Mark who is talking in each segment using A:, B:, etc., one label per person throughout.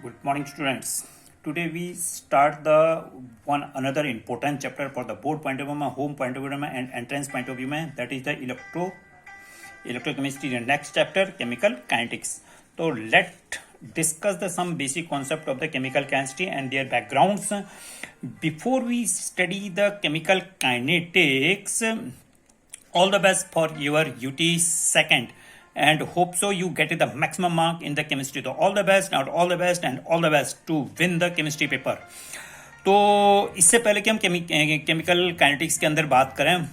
A: Good morning, students. Today we start the one another important chapter for the board point of view, home point of view, and entrance point of view. That is the electrochemistry. The next chapter, chemical kinetics. So let discuss the some basic concept of the chemical chemistry and their backgrounds. Before we study the chemical kinetics, all the best for your UT second. And hope so you get the maximum mark in the chemistry. तो all the best and all the best and all the best to win the chemistry paper. तो इससे पहले कि हम chemical kinetics के अंदर बात करें,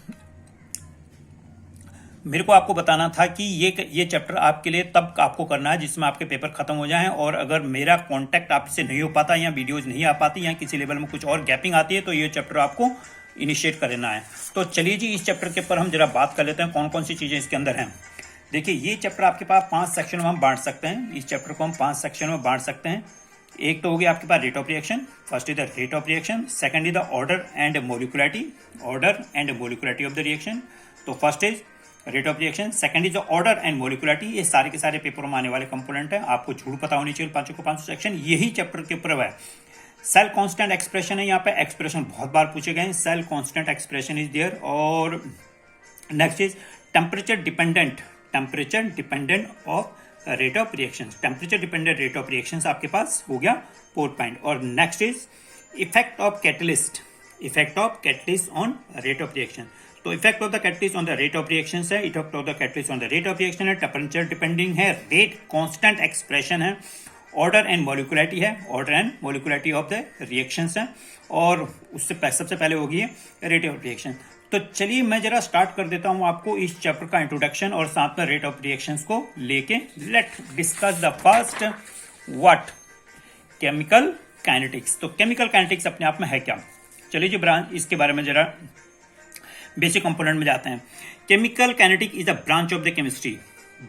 A: मेरे को आपको बताना था कि ये चैप्टर आपके लिए तब आपको करना है जिसमें आपके पेपर खत्म हो जाएं, और अगर मेरा कांटेक्ट आपसे नहीं हो पाता या वीडियोज नहीं आ पाती या किसी लेवल में कुछ और गैपिंग आती है तो ये चैप्टर आपको इनिशिएट कर लेना है. तो चलिए जी, इस चैप्टर के ऊपर हम जरा बात कर लेते हैं कौन कौन सी चीज़ें इसके अंदर हैं. देखिए, ये चैप्टर आपके पास 5 सेक्शन में हम बांट सकते हैं. इस चैप्टर को हम 5 सेक्शन में बांट सकते हैं. एक तो होगी आपके पास rate of reaction. First is the rate of reaction, second is the order and molecularity of the reaction. तो first is rate of reaction, second is the order and molecularity. ये सारे के सारे पेपरों में आने वाले कंपोनेंट है. आपको झूठ पता होनी चाहिए पांचों को 5 सेक्शन. यही चैप्टर के ऊपर है. सेल कांस्टेंट एक्सप्रेशन है. यहाँ पे एक्सप्रेशन बहुत बार पूछे गए हैं. Cell constant expression is there. और next is temperature dependent of rate of reaction. Temperature dependent rate of reaction आपके पास हो गया 4 पॉइंट. और next is effect of catalyst on rate of reaction. तो effect of the catalyst on the rate of reaction है. Effect of the catalyst on the rate of reaction है. Temperature depending है. Rate constant expression है. Order and molecularity है. Order and molecularity of the reactions है. और उससे सबसे पहले होगी रेट ऑफ रिएक्शन. तो चलिए मैं जरा स्टार्ट कर देता हूं आपको इस चैप्टर का इंट्रोडक्शन और साथ में रेट ऑफ रिएक्शंस को लेके. Let discuss the first what chemical kinetics. तो केमिकल काइनेटिक्स अपने आप में है क्या? चलिए जी, ब्रांच इसके बारे में जरा बेसिक कंपोनेंट में जाते हैं. Chemical kinetic is the branch of the chemistry.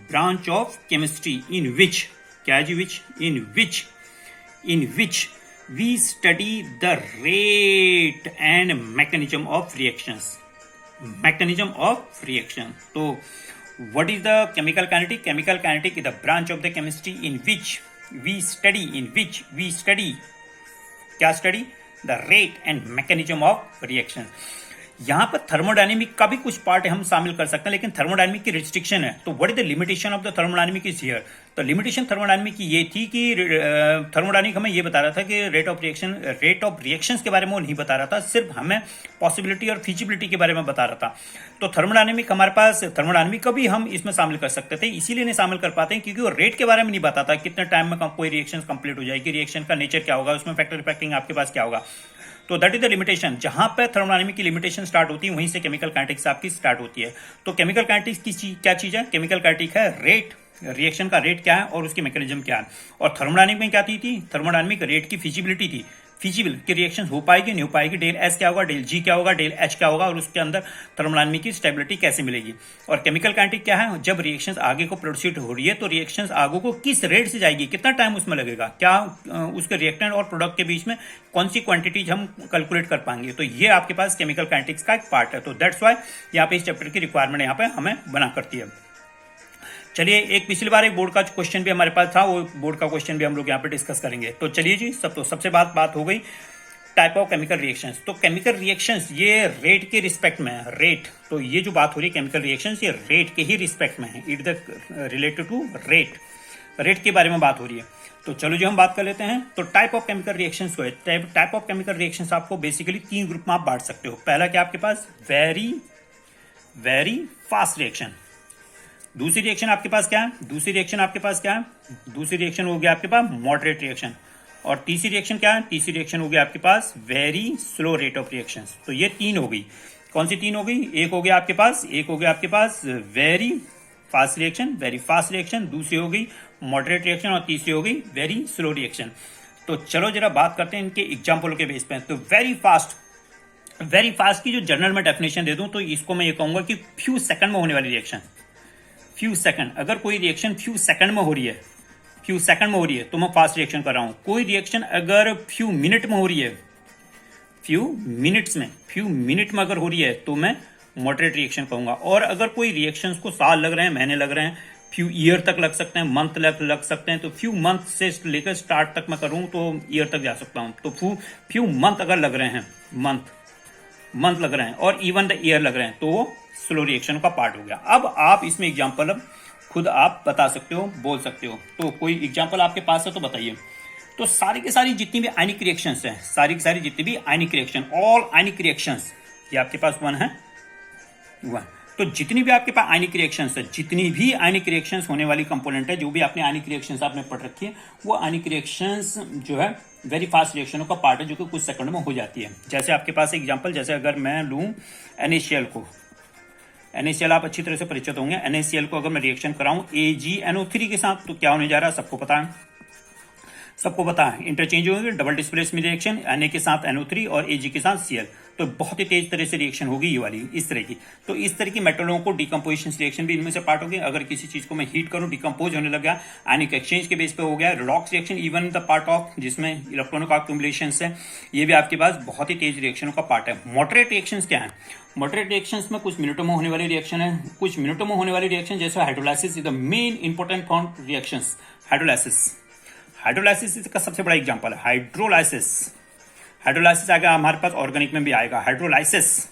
A: Branch of chemistry in which, क्या है जी, इन विच we study the rate and mechanism of reactions. So what is the chemical kinetic? Chemical kinetic is the branch of the chemistry in which we study the rate and mechanism of reaction. यहाँ पर thermodynamic का भी कुछ part हम शामिल कर सकते हैं, लेकिन थर्मोडायनेमिक की रिस्ट्रिक्शन है. तो what is the limitation of the thermodynamic is here. तो लिमिटेशन थर्मोडायनेमिक की ये थी कि थर्मोडायनेमिक हमें ये बता रहा था कि रेट ऑफ रिएक्शंस के बारे में वो नहीं बता रहा था, सिर्फ हमें पॉसिबिलिटी और फिजिबिलिटी के बारे में बता रहा था. तो थर्मोडायनेमिक हमारे पास, थर्मोडायनेमिक को भी हम इसमें शामिल कर सकते थे, इसीलिए नहीं शामिल कर पाते हैं क्योंकि वो रेट के बारे में नहीं बताता कितने टाइम में कोई रिएक्शन कंप्लीट हो जाएगी, रिएक्शन का नेचर क्या होगा, उसमें फैक्टर इफेक्टिंग आपके पास क्या होगा. तो दैट इज द लिमिटेशन. जहां पर थर्मोडायनेमिक की लिमिटेशन स्टार्ट होती है वहीं से केमिकल काइनेटिक्स आपकी स्टार्ट होती है. तो केमिकल काइनेटिक्स की क्या चीज है? केमिकल काइनेटिक है रेट, रिएक्शन का रेट क्या है और उसकी मैकेनिज्म क्या है. और थर्मोडायनेमिक में क्या थी? थर्मोडायनेमिक रेट की फिजिबिलिटी थी. फिजिबल कि रिएक्शन हो पाएगी नहीं हो पाएगी, डेल एस क्या होगा, डेल जी क्या होगा, डेल एच क्या होगा, और उसके अंदर थर्मोडायनेमिक की स्टेबिलिटी कैसे मिलेगी. और केमिकल काइनेटिक क्या है? जब रिएक्शंस आगे को प्रोड्यूस हो रही है तो रिएक्शंस आगे को किस रेट से जाएगी, कितना टाइम उसमें लगेगा, क्या उसके रिएक्टेंट और प्रोडक्ट के बीच में कौन सी क्वांटिटीज हम कैलकुलेट कर पाएंगे. तो ये आपके पास केमिकल काइनेटिक्स का एक पार्ट है. तो दैट्स वाई यहाँ पे इस चैप्टर की रिक्वायरमेंट यहाँ पे हमें बना करती है. चलिए, एक पिछली बार एक बोर्ड का क्वेश्चन भी हमारे पास था, वो बोर्ड का क्वेश्चन भी हम लोग यहाँ पे डिस्कस करेंगे. तो चलिए जी, सबसे बात हो गई टाइप ऑफ केमिकल रिएक्शंस. तो केमिकल रिएक्शंस ये रेट के रिस्पेक्ट में है. रेट, तो ये जो बात हो रही है केमिकल रिएक्शंस ये रेट के ही रिस्पेक्ट में है. It the related to rate के बारे में बात हो रही है. तो चलो जो हम बात कर लेते हैं. तो टाइप ऑफ केमिकल रिएक्शंस को, टाइप ऑफ केमिकल रिएक्शंस आपको बेसिकली 3 ग्रुप में आप बांट सकते हो. पहला क्या आपके पास? Very fast reaction. दूसरी रिएक्शन आपके पास क्या है? दूसरी रिएक्शन हो गया आपके पास मॉडरेट रिएक्शन. और तीसरी रिएक्शन क्या है? तीसरी रिएक्शन हो गया आपके पास very slow rate of reaction. तो ये 3 हो गई. कौन सी 3 हो गई? एक हो गया आपके पास वेरी फास्ट रिएक्शन, दूसरी हो गई मॉडरेट रिएक्शन और तीसरी हो गई वेरी स्लो रिएक्शन. तो चलो जरा बात करते हैं इनके एग्जाम्पल के बेस पे. तो वेरी फास्ट की जो जनरल में डेफिनेशन दे दूं तो इसको मैं ये कहूंगा कि फ्यू सेकंड में होने वाली रिएक्शन. फ्यू सेकंड, अगर कोई रिएक्शन फ्यू सेकंड में हो रही है तो मैं फास्ट रिएक्शन कर रहा हूं. कोई रिएक्शन अगर फ्यू मिनट में हो रही है, फ्यू मिनट में अगर हो रही है तो मैं मॉडरेट रिएक्शन कहूंगा. और अगर कोई रिएक्शंस को साल लग रहे हैं, महीने लग रहे हैं, फ्यू ईयर तक लग सकते हैं, मंथ लग सकते हैं। तो फ्यू मंथ से लेकर स्टार्ट तक मैं करूं तो ईयर तक जा सकता हूं। तो फ्यू मंथ अगर लग रहे हैं, मंथ लग रहे हैं और इवन द ईयर लग रहे हैं, तो वो स्लो रिएक्शन का पार्ट हो गया। अब आप इसमें एग्जाम्पल अब खुद आप बता सकते हो, बोल सकते हो। तो कोई एग्जाम्पल आपके पास है तो बताइए। तो सारी की सारी जितनी भी आयनिक रिएक्शंस हैं, सारी की सारी जितनी भी आयनिक रिएक्शन, ऑल आयनिक रिएक्शंस, ये आपके पास वन है, वन। तो जितनी भी आपके पास आयनिक रिएक्शंस है, जितनी भी आयनिक रिएक्शंस होने वाली कंपोनेंट है, जो भी आपने आयनिक रिएक्शंस आपने पढ़ रखी है, वो आयनिक रिएक्शंस जो है वेरी फास्ट रिएक्शनों का पार्ट है, जो कि कुछ सेकंड में हो जाती है। जैसे आपके पास एग्जांपल, जैसे अगर मैं लूं NaCl को, NaCl आप अच्छी तरह से परिचित होंगे। NaCl को अगर मैं रिएक्शन कराऊं AgNO3 के साथ, तो क्या होने जा रहा है सबको पता है, सबको पता है। इंटरचेंज होंगे, डबल डिस्प्लेसमेंट रिएक्शन, Na के साथ NO3 और Ag के साथ Cl। तो बहुत ही तेज तरह से रिएक्शन होगी ये वाली, इस तरह की। तो इस तरह की मेटलों को डिकम्पोजिशन रिएक्शन भी इनमें से पार्ट होगी। अगर किसी चीज को मैं हीट करूं, डिकम्पोज होने लग गया, आयनिक एक्सचेंज के बेस पे हो गया। Redox reaction even the part of, जिसमें इलेक्ट्रॉनों का अक्यूमुलेशन है, ये भी आपके पास बहुत ही तेज रिएक्शनों का पार्ट है। मॉडरेट रिएक्शन क्या है? मॉडरेट रिएक्शंस में कुछ मिनटों में होने वाली रिएक्शन है, कुछ मिनटों में होने वाली रिएक्शन, जैसे hydrolysis is the main important form reactions. Hydrolysis इसका सबसे बड़ा एग्जांपल है। हाइड्रोलाइसिस आएगा हमारे पास, ऑर्गेनिक में भी आएगा। Hydrolysis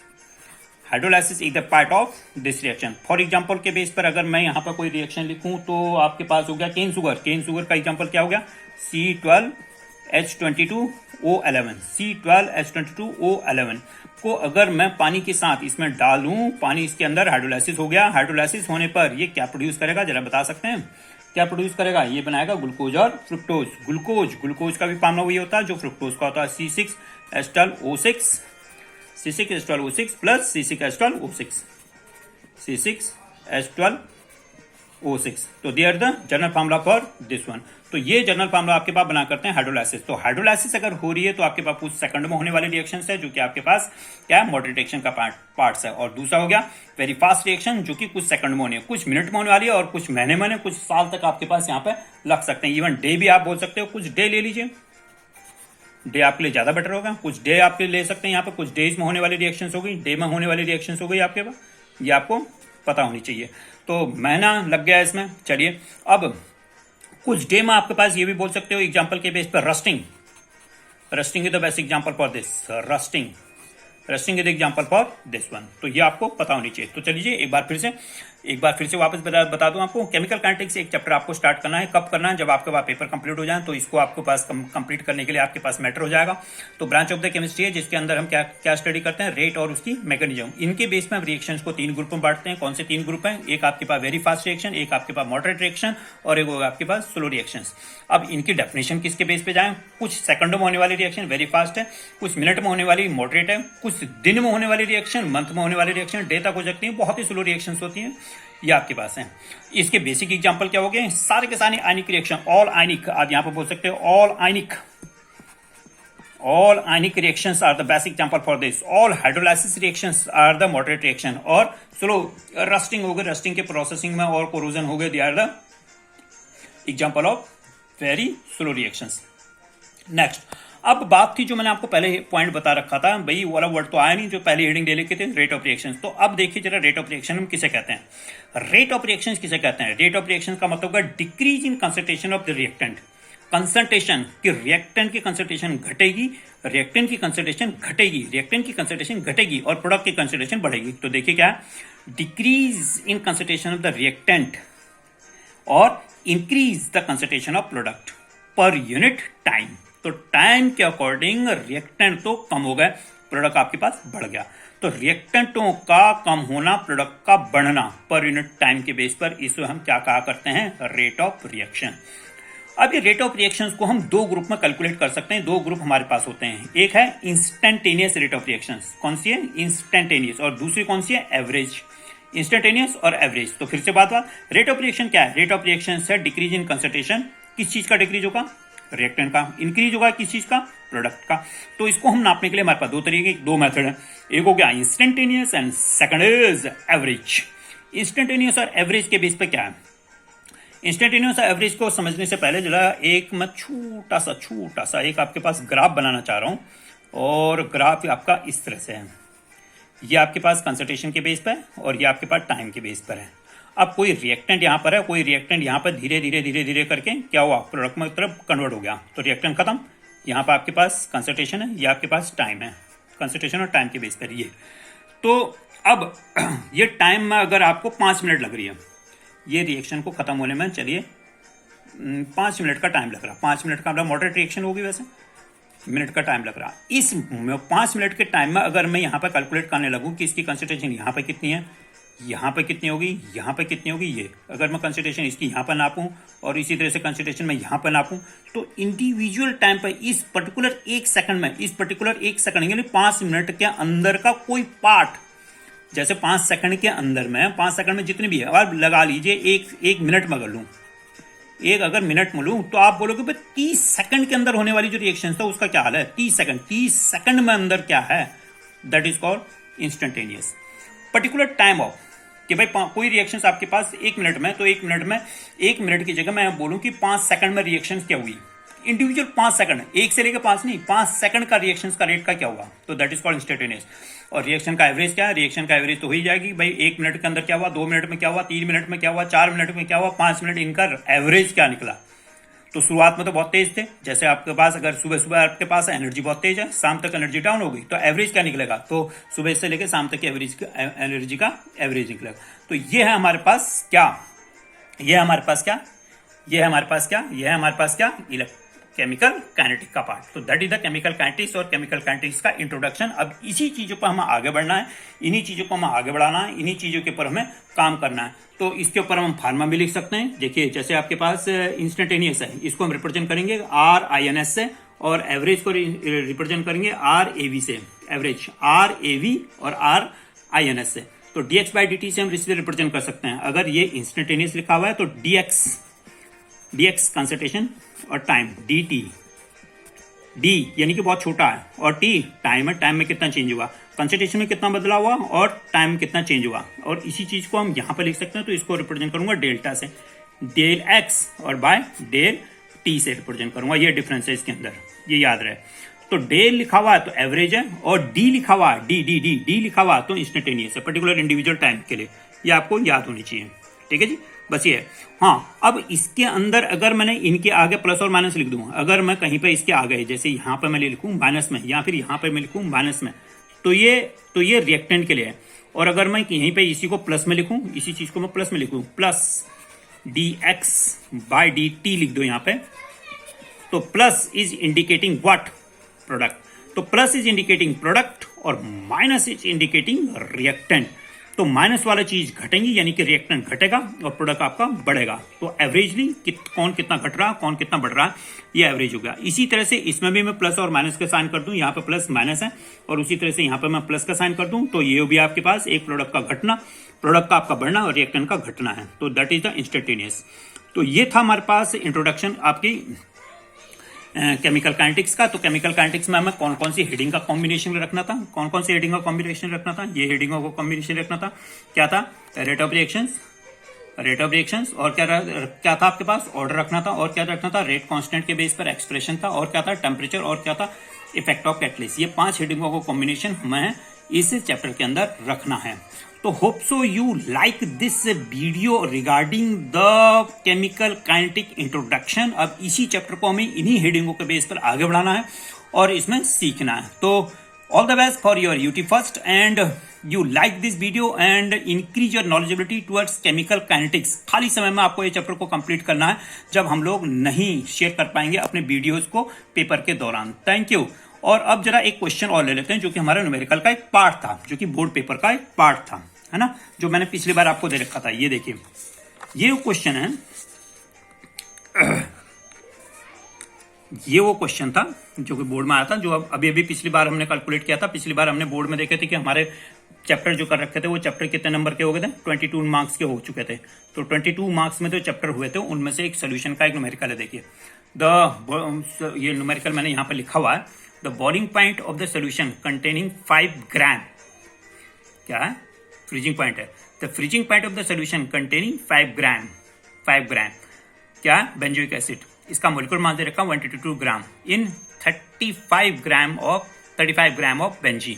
A: is the part of this reaction. For example के बेस पर अगर मैं यहाँ पर कोई रिएक्शन लिखूं, तो आपके पास हो गया केन शुगर का एग्जांपल क्या हो गया? C12H22O11। C12H22O11 को अगर मैं पानी के साथ इसमें डालूं, पानी इसके अंदर, हाइड्रोलाइसिस हो गया। हाइड्रोलाइसिस होने पर ये क्या प्रोड्यूस करेगा, जरा बता सकते हैं क्या प्रोड्यूस करेगा? ये बनाएगा ग्लूकोज और फ्रुक्टोज। ग्लूकोज का भी फॉर्मूला वही होता है जो फ्रुक्टोज का होता है, C6H12O6 प्लस C6H12O6। तो they are the general formula for this one. तो ये जनरल फार्मूला आपके पास बना करते हैं हाइड्रोलाइसिस। तो हाइड्रोलाइसिस अगर हो रही है तो आपके पास कुछ सेकंड में होने वाली रिएक्शन है, जो कि आपके पास क्या है, मॉडरेट रिएक्शन का पार्ट्स है। और दूसरा हो गया वेरी फास्ट रिएक्शन, जो कि कुछ सेकंड में होने, कुछ मिनट में होने वाली है, और कुछ महीने में, कुछ साल तक आपके पास यहाँ पे लग सकते हैं। इवन डे भी आप बोल सकते हो, कुछ डे ले लीजिए, डे आपके लिए ज्यादा बेटर होगा। कुछ डे आपके ले सकते हैं यहाँ पे, कुछ डेज में होने वाली रिएक्शन हो गई, डे में होने वाली रिएक्शन हो गई आपके पास, ये आपको पता होनी चाहिए। तो महीना लग गया इसमें। चलिए अब कुछ डे में आपके पास ये भी बोल सकते हो एग्जांपल के बेस पर, rusting is the best example for this. Rusting is the example for this one. तो ये आपको पता होनी चाहिए। तो चलिए एक बार फिर से वापस बता दूं आपको। केमिकल काइनेटिक्स एक चैप्टर आपको स्टार्ट करना है। कब करना है? जब आपके पास पेपर कंप्लीट हो जाए, तो इसको आपके पास कंप्लीट करने के लिए आपके पास मैटर हो जाएगा। तो ब्रांच ऑफ द केमिस्ट्री है, जिसके अंदर हम क्या स्टडी करते हैं, रेट और उसकी मैकेनिज्म। इनके बेस में हम रिएक्शंस को 3 ग्रुप में बांटते हैं। कौन से 3 ग्रुप हैं? एक आपके पास वेरी फास्ट रिएक्शन, एक आपके पास मॉडरेट रिएक्शन, और एक होगा आपके पास स्लो रिएक्शंस। अब इनकी डेफिनेशन किसके बेस पे जाए? कुछ सेकंडों में होने वाली रिएक्शन वेरी फास्ट है, कुछ मिनट में होने वाली मॉडरेट है, कुछ दिन में होने वाली रिएक्शन, मंथ में होने वाली रिएक्शन, डे तक हो सकती है, बहुत ही स्लो रिएक्शंस होती हैं, ये आपके पास है। इसके बेसिक एग्जांपल क्या हो गए? सारे के सारे आयनिक रिएक्शन, ऑल आयनिक, आप यहां पर बोल सकते हो all ionic reactions are the basic example for this. All hydrolysis reactions are the moderate reaction. और स्लो रस्टिंग हो गए, रस्टिंग के प्रोसेसिंग में, और कोरोजन हो गए, they are the example of very slow reactions. Next, अब बात थी जो मैंने आपको पहले पॉइंट बता रखा था, भाई वाला वर्ड तो आया नहीं, जो पहले हेडिंग दे लिखे थे, रेट ऑफ रिएक्शन। तो अब देखिए जरा, रेट ऑफ रिएक्शन हम किसे कहते हैं? रेट ऑफ रिएक्शन किसे कहते हैं? रेट ऑफ रिएक्शन का मतलब है decrease in concentration of the reactant. Concentration कि रिएक्टेंट की कंसंट्रेशन घटेगी, रिएक्टेंट की कंसंट्रेशन घटेगी, और प्रोडक्ट की कंसंट्रेशन बढ़ेगी। तो देखिए क्या है, decrease in concentration of the reactant और increase the concentration of product per unit time. तो टाइम के अकॉर्डिंग रिएक्टेंट तो कम हो गए, प्रोडक्ट आपके पास बढ़ गया। तो रिएक्टेंटों का कम होना, प्रोडक्ट का बढ़ना पर यूनिट टाइम के बेस पर, इसे हम क्या कहा करते हैं? Rate of reaction. अब ये रेट ऑफ रिएक्शंस को हम 2 ग्रुप में कैलकुलेट कर सकते हैं। 2 ग्रुप हमारे पास होते हैं, एक है इंस्टेंटेनियस रेट ऑफ रिएक्शंस। कौन सी है? इंस्टेंटेनियस। और दूसरी कौन सी है? एवरेज। इंस्टेंटेनियस और एवरेज। तो फिर से बात, रेट ऑफ रिएक्शन क्या है? रेट ऑफ रिएक्शन है डिक्रीज इन कंसंट्रेशन। किस चीज का डिक्रीज होगा? रिएक्टेंट का। इंक्रीज होगा किस चीज का? प्रोडक्ट का। तो इसको हम नापने के लिए हमारे पास 2 तरीके, 2 मेथड है। एक हो गया instantaneous and second is average. Instantaneous और एवरेज के बेस पे क्या है? इंस्टेंटेनियस और एवरेज को समझने से पहले जरा एक मैं छोटा सा एक आपके पास ग्राफ बनाना चाह रहा हूं, और ग्राफ आपका इस तरह से है। ये आपके पास कंसंट्रेशन के बेस पर है, और ये आपके पास टाइम के बेस पर है। अब कोई रिएक्टेंट यहाँ पर है, कोई रिएक्टेंट यहाँ पर धीरे धीरे धीरे धीरे करके क्या हुआ, प्रोडक्ट में तरफ कन्वर्ट हो गया, तो रिएक्टेंट खत्म। यहाँ पर आपके पास कंसंट्रेशन है, ये आपके पास टाइम है, कंसंट्रेशन और टाइम के बेस पर ये। तो अब ये टाइम में अगर आपको 5 मिनट लग रही है ये रिएक्शन को खत्म होने में, चलिए 5 मिनट का टाइम लग रहा, 5 मिनट का मतलब मॉडरेट रिएक्शन होगी, वैसे मिनट का टाइम लग रहा। इस 5 मिनट के टाइम में अगर मैं यहाँ पर कैलकुलेट करने लगूँ कि इसकी कंसंट्रेशन यहाँ पर कितनी है, यहाँ पर कितनी होगी, यहाँ पर कितनी होगी, ये अगर मैं कंसंट्रेशन इसकी यहाँ पर नापूं और इसी तरह से कंसंट्रेशन मैं यहाँ पर नापूं, तो इंडिविजुअल टाइम पर इस पर्टिकुलर 1 सेकंड में, इस पर्टिकुलर 1 सेकंड यानी 5 मिनट के अंदर का कोई पार्ट, जैसे 5 सेकंड के अंदर में, 5 सेकंड में जितनी भी है, और लगा लीजिए एक मिनट में कर लूँ, एक अगर मिनट में लूँ, तो आप बोलोगे भाई 30 सेकंड के अंदर होने वाली जो रिएक्शन था उसका क्या हाल है, 30 सेकंड में अंदर क्या है, that is called instantaneous. Particular time of कि भाई कोई रिएक्शन आपके पास 1 मिनट में, तो 1 मिनट की जगह मैं बोलूं कि 5 सेकंड में रिएक्शन क्या हुई, इंडिविजुअल 5 सेकंड, 1 से लेकर 5 नहीं, 5 सेकंड का रिएक्शन का रेट का क्या हुआ, तो दैट इज कॉल्ड इंस्टेंटेनियस। और रिएक्शन का एवरेज क्या है, रिएक्शन का एवरेज तो हो ही जाएगी भाई 1 मिनट के अंदर क्या हुआ, 2 मिनट में क्या हुआ, 3 मिनट में क्या हुआ, 4 मिनट में क्या हुआ, 5 मिनट, इनका एवरेज क्या निकला। तो शुरुआत में तो बहुत तेज थे, जैसे आपके पास अगर सुबह सुबह आपके पास एनर्जी बहुत तेज है, शाम तक एनर्जी डाउन हो गई, तो एवरेज क्या निकलेगा, तो सुबह से लेकर शाम तक की एनर्जी का एवरेज निकलेगा। तो ये है हमारे पास क्या, ये है हमारे पास क्या, ये है हमारे पास क्या, ये है हमारे पास क्या, केमिकल काइनेटिक का पार्ट। तो that is the chemical kinetics और केमिकल काइनेटिक्स का इंट्रोडक्शन। अब इसी चीजों पर हमें आगे बढ़ना है, इन्हीं चीजों को हमें आगे बढ़ाना है, इन्हीं चीजों के ऊपर हमें काम करना है। तो इसके ऊपर हम फार्मा भी लिख सकते हैं। देखिए जैसे आपके पास इंस्टेंटेनियस है, इसको हम रिप्रेजेंट करेंगे RINS से, और एवरेज को रिप्रेजेंट करेंगे RAV से, एवरेज RAV और RINS से। तो dx/dt से हम इसे रिप्रेजेंट कर सकते हैं। अगर ये इंस्टेंटेनियस लिखा हुआ है तो dx कंसंट्रेशन और टाइम, d यानी कि बहुत छोटा है, और t टाइम है, टाइम में कितना चेंज हुआ, कंसंट्रेशन में कितना बदला हुआ, और टाइम में कितना चेंज हुआ। और इसी चीज को हम यहां पर लिख सकते हैं, तो इसको रिप्रेजेंट करूंगा डेल्टा से, डेल x और बाय डेल t से रिप्रेजेंट करूंगा। ये डिफरेंस है इसके अंदर, ये याद रहे। तो डेल लिखा हुआ है तो एवरेज है, और d लिखा हुआ है, d लिखा हुआ तो इंस्टेंटेनियस है, पर्टिकुलर इंडिविजुअल टाइम के लिए। ये आपको याद होनी चाहिए, ठीक है जी, बस ये है। हाँ, अब इसके अंदर अगर मैंने इनके आगे प्लस और माइनस लिख दूं, अगर मैं कहीं पे इसके आगे, जैसे यहाँ पे मैं लिखूं माइनस में, या फिर यहाँ पे मैं लिखूं माइनस में, तो ये रिएक्टेंट के लिए है। और अगर मैं यहीं पे इसी को प्लस में लिखूं, इसी चीज को मैं प्लस में लिखूं, प्लस dx/dt लिख दो यहाँ पे, तो plus is indicating what, product. तो प्लस इज इंडिकेटिंग प्रोडक्ट और माइनस इज इंडिकेटिंग रिएक्टेंट। तो माइनस वाला चीज घटेंगी, यानी कि रिएक्टेंट घटेगा और प्रोडक्ट आपका बढ़ेगा। तो एवरेजली कौन कितना घट रहा, कौन कितना बढ़ रहा, ये एवरेज हो गया। इसी तरह से इसमें भी मैं प्लस और माइनस का साइन कर दूं, यहाँ पे प्लस माइनस है, और उसी तरह से यहाँ पे मैं प्लस का साइन कर दूं, तो ये भी आपके पास एक प्रोडक्ट का घटना, प्रोडक्ट का आपका बढ़ना और रिएक्टेंट का घटना है। तो दैट इज द इंस्टेंटेनियस। तो ये था हमारे पास इंट्रोडक्शन आपकी केमिकल काइनेटिक्स का। तो केमिकल काइनेटिक्स में हमें कौन कौन सी हेडिंग का कॉम्बिनेशन रखना था, कौन कौन सी हेडिंग का कॉम्बिनेशन रखना था, ये हेडिंगों को कॉम्बिनेशन रखना था। क्या था, रेट ऑफ रिएक्शंस, और क्या था आपके पास, ऑर्डर रखना था, और क्या रखना था, रेट कांस्टेंट के बेस पर एक्सप्रेशन था, और क्या था, टेम्परेचर, और क्या था, इफेक्ट ऑफ कैटलिस्ट। ये 5 हेडिंगों को कॉम्बिनेशन हमें इस चैप्टर के अंदर रखना है। तो hope so you like this video regarding the chemical kinetic introduction. अब इसी चैप्टर को हमें इन्हीं हेडिंगों के बेस पर आगे बढ़ाना है और इसमें सीखना है। तो all the best for your UT first, and you like this video and increase your knowledgeability towards chemical kinetics. खाली समय में आपको ये चैप्टर को कंप्लीट करना है, जब हम लोग नहीं शेयर कर पाएंगे अपने वीडियोज को पेपर के दौरान। Thank you. और अब जरा एक क्वेश्चन और ले लेते हैं, जो कि हमारा न्यूमेरिकल का एक पार्ट था, जो कि बोर्ड पेपर का एक पार्ट था, है ना, जो मैंने पिछली बार आपको दे रखा था। ये देखिए, ये वो क्वेश्चन है, ये वो क्वेश्चन था जो कि बोर्ड में आया था, जो अभी पिछली बार हमने कैलकुलेट किया था। पिछली बार हमने बोर्ड में देखे थे कि हमारे चैप्टर जो कर रखे थे वो चैप्टर कितने नंबर के हो गए थे, 22 मार्क्स के हो चुके थे। तो 22 मार्क्स में जो चैप्टर हुए थे उनमें से एक सोल्यूशन का एक न्यूमेरिकल है। देखिए ये न्यूमेरिकल मैंने यहाँ पे लिखा हुआ है, the boiling point of the solution containing 5 ग्राम, क्या है, फ्रीजिंग पॉइंट है। The freezing point of the solution containing 5 ग्राम क्या, बेंजोइक एसिड। इसका मोलिकुलर मास दे रखा 122 ग्राम इन 35 ग्राम ऑफ बेंजीन।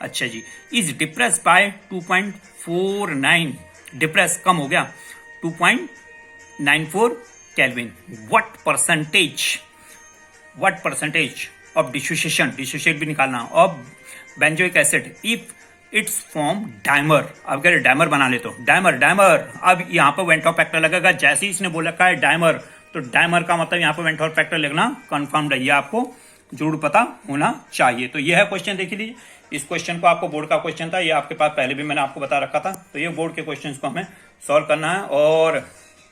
A: अच्छा जी, इज डिप्रेस बाय 2.49 डिप्रेस कम हो गया 2.94 kelvin. What percentage of dissociation भी निकालना of benzoic acid if it's form dimer. अब कह रहे डाइमर बना ले तो डाइमर अब यहाँ पर वेंट ऑफ फैक्टर लगेगा। जैसे ही इसने बोला है डाइमर, तो डाइमर का मतलब यहाँ पर वेंट ऑफ फैक्टर लिखना कंफर्म है, ये आपको जरूर पता होना चाहिए। तो ये है क्वेश्चन, देख लीजिए। इस क्वेश्चन को आपको बोर्ड का क्वेश्चन था, ये आपके पास पहले भी मैंने आपको बता रखा था। तो ये बोर्ड के क्वेश्चन को हमें सॉल्व करना है और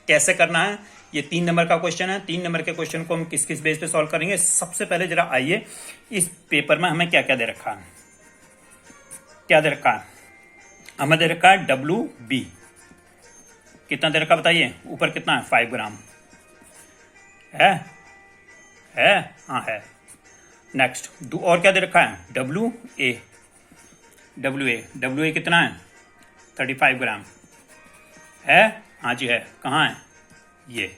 A: कैसे करना है। ये 3 नंबर का क्वेश्चन है। 3 नंबर के क्वेश्चन को हम किस किस बेस पे सॉल्व करेंगे। सबसे पहले जरा आइए इस पेपर में हमें क्या क्या दे रखा है। हमें दे रखा है WB कितना दे रखा बताइए। ऊपर कितना है 5 ग्राम है हाँ है। नेक्स्ट और क्या दे रखा है WA कितना है 35 ग्राम है। हाँ जी है, कहाँ है ये।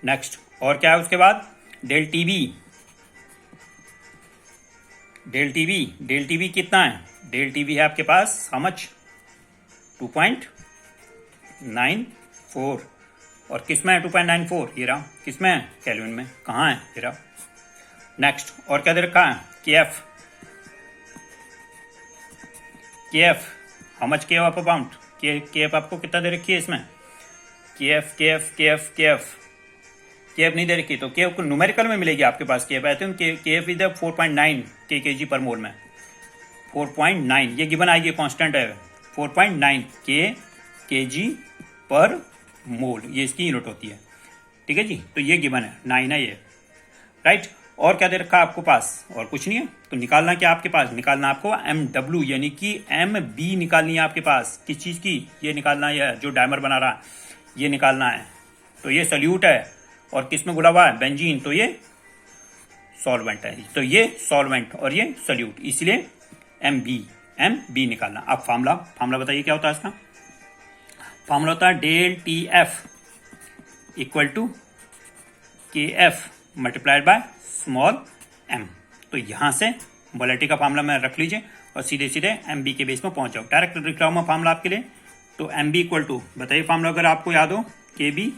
A: नेक्स्ट और क्या है उसके बाद डेल टीबी कितना है। डेल टीबी है आपके पास how much 2.94 और किस में है 2.94 ये रहा। किस में है केल्विन में, कहाँ है ये रहा। नेक्स्ट और क्या दे रखा है KF how much KF आप अमाउंट KF आपको कितना दे रखी है इसमें। KF नहीं दे रखी, तो KF को न्यूमेरिकल में मिलेगी आपके पास। KF I think KF is 4.9 kg पर मोल में 4.9 ये गिवन आएगी, कांस्टेंट है 4.9 kg पर मोल, ये इसकी यूनिट होती है। ठीक है जी, तो ये गिवन है 9 है ये, राइट। और क्या दे रखा है आपको पास, और कुछ नहीं है। तो निकालना क्या आपके पास, निकालना आपको MW यानी कि MB निकालनी है आपके पास। किस चीज की, ये निकालना है जो डायमर बना रहा है ये निकालना है। तो ये सल्यूट है और किस में घुला हुआ है बेंजीन, तो ये सॉल्वेंट है। तो ये सॉल्वेंट और ये सल्यूट, इसलिए MB निकालना। अब फार्मूला बताइए क्या होता है इसका। फार्मूला होता है del TF equal to KF multiplied by small m। तो यहां से मोलैरिटी का फार्मूला में रख लीजिए और सीधे MB के बेस में पहुंच जाओ। डायरेक्ट लिख रहा हूं मैं फार्मूला आपके लिए। तो MB इक्वल टू बताइए फार्मूला अगर आपको याद हो, KB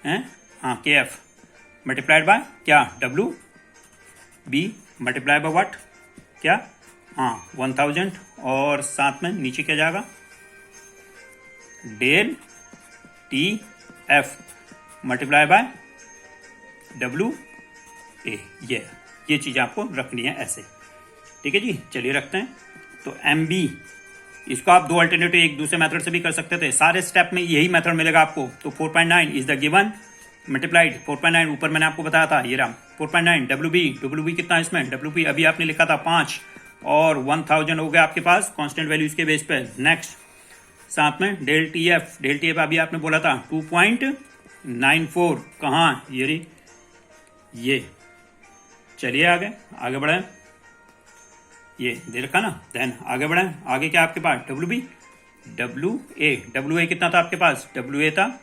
A: है हाँ KF मल्टीप्लाइड बाय क्या WB मल्टीप्लाई बाय व्हाट क्या हाँ 1000 और साथ में नीचे क्या जाएगा del TF multiply by WA। ये चीज आपको रखनी है ऐसे। ठीक है जी, चलिए रखते हैं। तो MB इसको आप 2 अल्टरनेटिव एक दूसरे मेथड से भी कर सकते थे। सारे स्टेप में यही मेथड मिलेगा आपको। तो 4.9 इज द गिवन मल्टीप्लाइड 4.9 ऊपर मैंने आपको बताया था ये रहा 4.9 WB कितना है इसमें। WB अभी आपने लिखा था 5 और 1000 हो गया आपके पास कांस्टेंट वैल्यू इसके बेस पे। नेक्स्ट साथ में डेल TF अभी आपने बोला था 2.94 कहाँ ये चलिए आगे बढ़े। ये दे रखा ना, देन आगे बढ़े। आगे क्या आपके पास WA कितना था आपके पास, WA था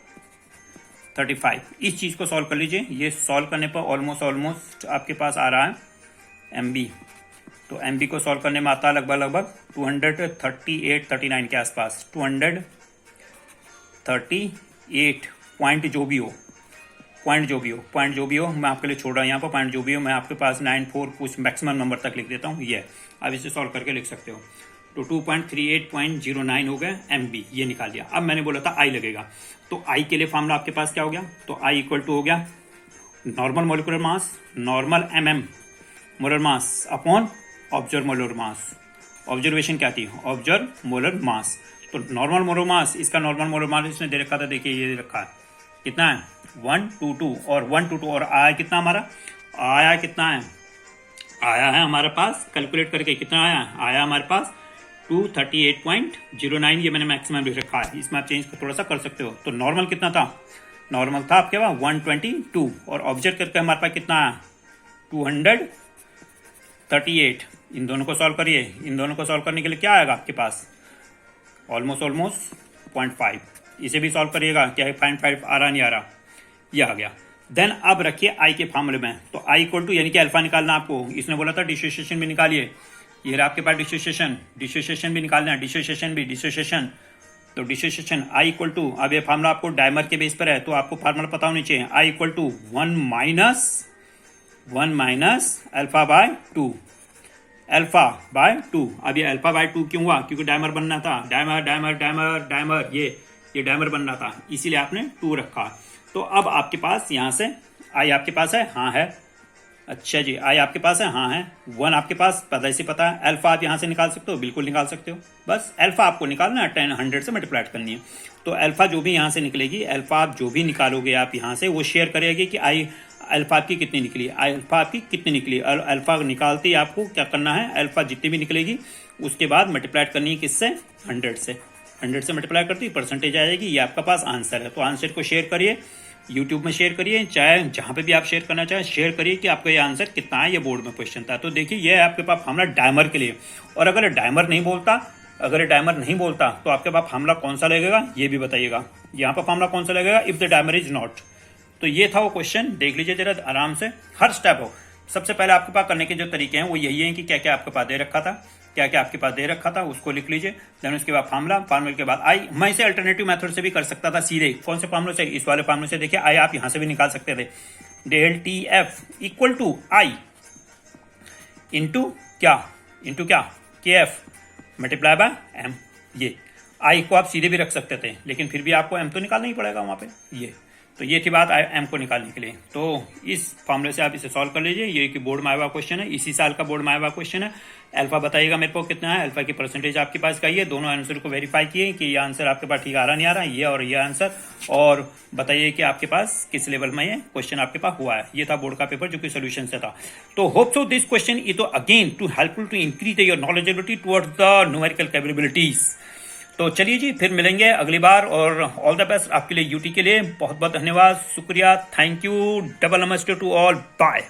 A: 35। इस चीज को सॉल्व कर लीजिए। ये सॉल्व करने पर ऑलमोस्ट आपके पास आ रहा है MB। तो MB को सॉल्व करने में आता है लगभग 238-39 के आसपास। 238 पॉइंट जो भी हो मैं आपके लिए छोड़ रहा हूँ यहाँ पर। पॉइंट जो भी हो मैं आपके पास 94 कुछ मैक्सिमम नंबर तक लिख देता हूँ। ये अब इसे सॉल्व करके लिख सकते हो। तो 2.38.09 हो गया MB, ये निकाल दिया। अब मैंने बोला था I लगेगा, तो I के लिए फॉर्मूला आपके पास क्या हो गया। तो I इक्वल टू हो गया normal molecular mass, normal MM molar mass upon observe molar mass. Observation क्या थी, ऑब्जर्व मोलर मास। तो नॉर्मल मोलर मास, इसका नॉर्मल मोलर मास इसने दे रखा था, देखिए ये दे रखा है कितना है 122 और 122 और आया कितना हमारा, आया है हमारे पास कैलकुलेट करके कितना आया हमारे पास 238.09। ये मैंने मैक्सिमम लिख रखा है, इसमें आप चेंज थोड़ा सा कर सकते हो। तो नॉर्मल कितना था, नॉर्मल था आपके पास 122 और ऑब्जर्व करके हमारे पास कितना आया 238। इन दोनों को सॉल्व करिए। इन दोनों को सॉल्व करने के लिए क्या आएगा आपके पास ऑलमोस्ट 0.5। इसे भी सॉल्व करिएगा, क्या है 0.5 आ रहा नहीं आ रहा, ये आ गया। देन अब रखिए I के फॉर्मूले में। तो I इक्वल टू यानी कि अल्फा निकालना आपको। इसने बोला था डिसोसिएशन भी निकालिए, ये रहा आपके पास डिसोसिएशन भी निकालना है। डिसोसिएशन तो डिसोसिएशन आई इक्वल टू, अब ये फार्मूला आपको डायमर के बेस पर है तो आपको फार्मूला पता होनी चाहिए, i equal to 1 minus alpha by 2, alpha by 2। अब ये अल्फा बाय 2 क्यों हुआ? क्योंकि डायमर बनना था, डायमर ये डायमर बनना था, इसीलिए आपने 2 रखा। तो अब आपके पास यहां से आई आपके पास है, हाँ है, अच्छा जी, आई आपके पास है, हाँ है, 1 आपके पास पता से पता है, अल्फा आप यहां से निकाल सकते हो, बिल्कुल निकाल सकते हो, बस अल्फा आपको निकालना है, 100 से मल्टीप्लाइड करनी है। तो अल्फा जो भी यहां से निकलेगी, अल्फा आप जो भी निकालोगे आप यहां से, वो शेयर करेगी कि आई अल्फा आपकी कितनी निकली, अल्फा आपकी कितनी निकली, और अल्फा निकालते ही आपको क्या करना है, अल्फा जितनी भी निकलेगी उसके बाद मल्टीप्लाइड करनी है किससे, 100 से, 100 से मल्टीप्लाई करती परसेंटेज आ जाएगी, ये आपका पास आंसर है। तो आंसर को शेयर करिए, यूट्यूब में शेयर करिए, चाहे जहां पे भी आप शेयर करना चाहें शेयर करिए कि आपका ये आंसर कितना है, ये बोर्ड में क्वेश्चन था। तो देखिए ये है आपके पास फार्मूला डायमर के लिए, और अगर डायमर नहीं बोलता तो आपके पास फार्मूला कौन सा लगेगा ये भी बताइएगा, यहाँ पर फार्मूला कौन सा लगेगा, if the dimer is not. तो ये था वो क्वेश्चन, देख लीजिए जरा आराम से, हर स्टेप हो। सबसे पहले आपके पास करने के जो तरीके हैं वो यही है कि क्या क्या आपके पास दे रखा था, उसको लिख लीजिए। देन उसके बाद फार्मूले के बाद आई, मैं इसे अल्टरनेटिव मेथड से भी कर सकता था सीधे, कौन से फार्मूले से, इस वाले फार्मूले से। देखिए आई आप यहां से भी निकाल सकते थे, del T F equal to I into क्या K F multiply by M. ये आई को आप सीधे भी रख सकते थे, लेकिन फिर भी आपको एम तो निकालना ही पड़ेगा वहां पे। ये थी बात एम को निकालने के लिए। तो इस फॉर्मूले से आप इसे सॉल्व कर लीजिए। ये कि बोर्ड में आया हुआ क्वेश्चन है, इसी साल का बोर्ड में आया हुआ क्वेश्चन है। अल्फा बताइएगा मेरे को कितना है, अल्फा की परसेंटेज आपके पास का, ये दोनों आंसर को वेरीफाई किए कि ये आंसर आपके पास ठीक आ रहा नहीं आ रहा, ये और ये आंसर, और बताइए कि आपके पास किस लेवल में ये क्वेश्चन आपके पास हुआ है। ये था बोर्ड का पेपर जो कि सोल्यूशन से था। तो hope so this question is तो again too helpful to increase your knowledgeability towards the numerical capabilities. तो चलिए जी, फिर मिलेंगे अगली बार, और ऑल द बेस्ट आपके लिए, यूटी के लिए बहुत बहुत धन्यवाद, शुक्रिया, थैंक यू, डबल नमस्ते टू ऑल, बाय।